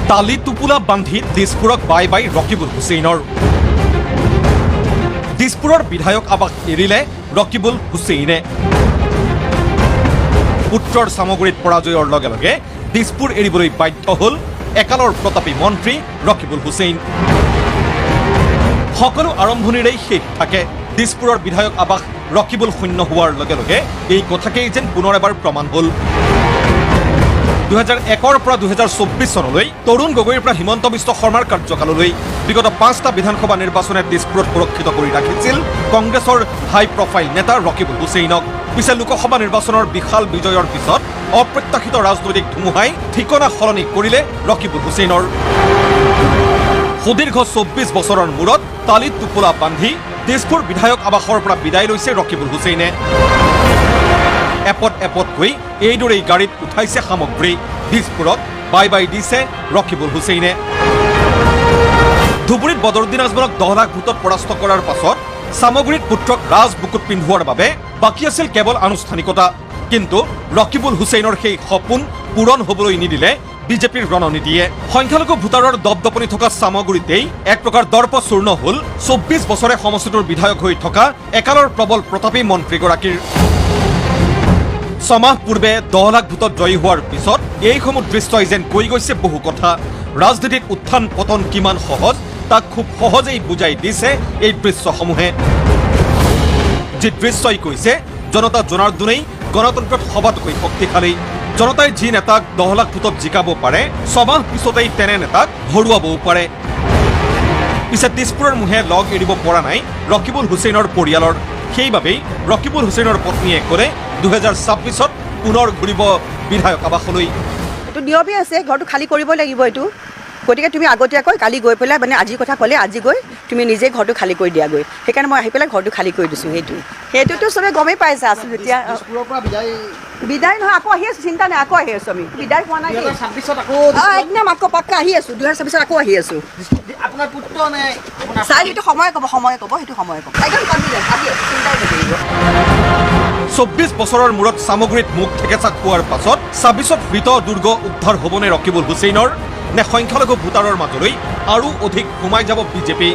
তালি টোপোলা বান্ধি দিছপুৰক বাই বাই ৰকিবুল হুছেইনৰ। দিছপুৰৰ বিধায়ক আৱাস এৰিলে ৰকিবুল হুছেইনে। পুত্ৰৰ সামগ্ৰীত পৰাজয়ৰ লগে লগে দিছপুৰ এৰিবলৈ বাধ্য হ'ল একালৰ প্ৰতাপী মন্ত্ৰী ৰকিবুল হুছেইন। সকলো আৰম্ভণিৰেই শেষ থাকে। দিছপুৰৰ বিধায়ক আৱাস ৰকিবুল শূন্য হোৱাৰ লগে লগে এই কথাকেই যেন পুনৰ এবাৰ প্ৰমাণ হ'ল। 2001 পৰা 2024 চনলৈ তৰুণ গগৈৰ পৰা হিমন্ত বিশ্ব শৰ্মাৰ কাৰ্যকাললৈ বিগত 5টা বিধানসভা নিৰ্বাচনে দিছপুৰত সুৰক্ষিত কৰি ৰাখিছিল কংগ্ৰেছৰ হাই প্ৰফাইল নেতা ৰকিবুল হুছেইনক। পিছে লোকসভা নিৰ্বাচনৰ বিশাল বিজয়ৰ পিছত অপ্ৰত্যাশিত ৰাজনৈতিক ধুমুহাই ঠিকনা সলনি কৰিলে ৰকিবুল হুছেইনৰ। সুদীৰ্ঘ 24 বছৰৰ মূৰত তালিত টোপোলা বান্ধি দিছপুৰ বিধায়ক আৱাসৰ পৰা বিদায় লৈছে ৰকিবুল হুছেইনে। এপদ এপদকৈ এইদৰেই গাড়ীত উঠাইছে সামগ্ৰী। দিছপুৰত বাই বাই দিছে ৰকিবুল হুছেইনে। ধুবুৰীত বদৰুদ্দিন আজমলক 10 লাখ ভোটত পৰাস্ত কৰাৰ পাছত সামগ্ৰীত পুত্ৰক ৰাজ বুকুত পিন্ধোৱাৰ বাবে বাকী আছিল কেৱল আনুষ্ঠানিকতা। কিন্তু ৰকিবুল হুছেইনৰ সেই সপোন পূৰণ হ'বলৈ নিদিলে বিজেপিৰ ৰণনীতিয়ে। সংখ্যালঘু ভোটাৰৰ দপদপনি থকা সামগ্ৰীতেই এক প্ৰকাৰ দৰ্পচূৰ্ণ হ'ল 24 বছৰে সমষ্টিটোৰ বিধায়ক হৈ থকা একালৰ প্ৰবল প্ৰতাপী মন্ত্ৰীগৰাকীৰ। 6 মাহ পূৰ্বে 10 লাখ ভোটত জয়ী হোৱাৰ পিছত এইসমূহ দৃশ্যই যেন কৈ গৈছে বহু কথা। ৰাজনীতিত উত্থান পতন কিমান সহজ তাক খুব সহজেই বুজাই দিছে এই দৃশ্যসমূহে। যি দৃশ্যই কৈছে জনতা জনাৰ্দনেই গণতন্ত্ৰত সবাতোকৈ শক্তিশালী। জনতাই যি নেতাক 10 লাখ ভোটত জিকাব পাৰে 6 মাহ পিছতেই তেনে নেতাক হৰুৱাবও পাৰে। পিছে দিছপুৰৰ মুহে লগ এৰিব পৰা নাই ৰকিবুল হুছেইনৰ পৰিয়ালৰ। সেইবাবেই ৰকিবুল হুছেইনৰ পত্নীয়ে ক'লে 2026ত পুনৰ ঘূৰিব বিধায়ক আৱাসলৈ। এইটো নিয়মে আছে, ঘৰটো খালী কৰিবই লাগিব এইটো। গতিকে তুমি আগতীয়াকৈ কালি গৈ পেলাই মানে আজিৰ কথা ক'লে আজি গৈ তুমি নিজে ঘৰটো খালী কৰি দিয়াগৈ। সেইকাৰণে মই আহি পেলাই ঘৰটো খালী কৰি দিছোঁ। সেইটোতো চবে গমেই পাইছে আছোঁ যেতিয়া বিদায় নহয় আকৌ আহি আছোঁ, চিন্তা নাই আকৌ আহি আছোঁ। আমি বিদায় হোৱা নাই, একদম আকৌ পাক্কা আহি আছোঁ। 2026ত আকৌ আহি আছোঁ। চাই সেইটো সময়ে ক'ব সেইটো সময়ে ক'ব একদম কনফিডেণ্ট আহি আছোঁ, চিন্তাই নকৰিব। 24 বছৰৰ মূৰত সামগ্ৰীত মুখ ঠেকেচা খোৱাৰ পাছত 26ত হৃত দুৰ্গ উদ্ধাৰ হ'বনে ৰকিবুল হুছেইনৰ? নে সংখ্যালঘু ভোটাৰৰ মাজলৈ আৰু অধিক সোমাই যাব বিজেপি?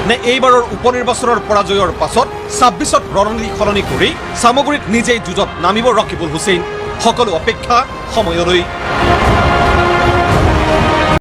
নে এইবাৰৰ উপ নিৰ্বাচনৰ পৰাজয়ৰ পাছত 26ত ৰণনীতি সলনি কৰি সামগ্ৰীত নিজেই যুঁজত নামিব ৰকিবুল হুছেইন? সকলো অপেক্ষা সময়লৈ।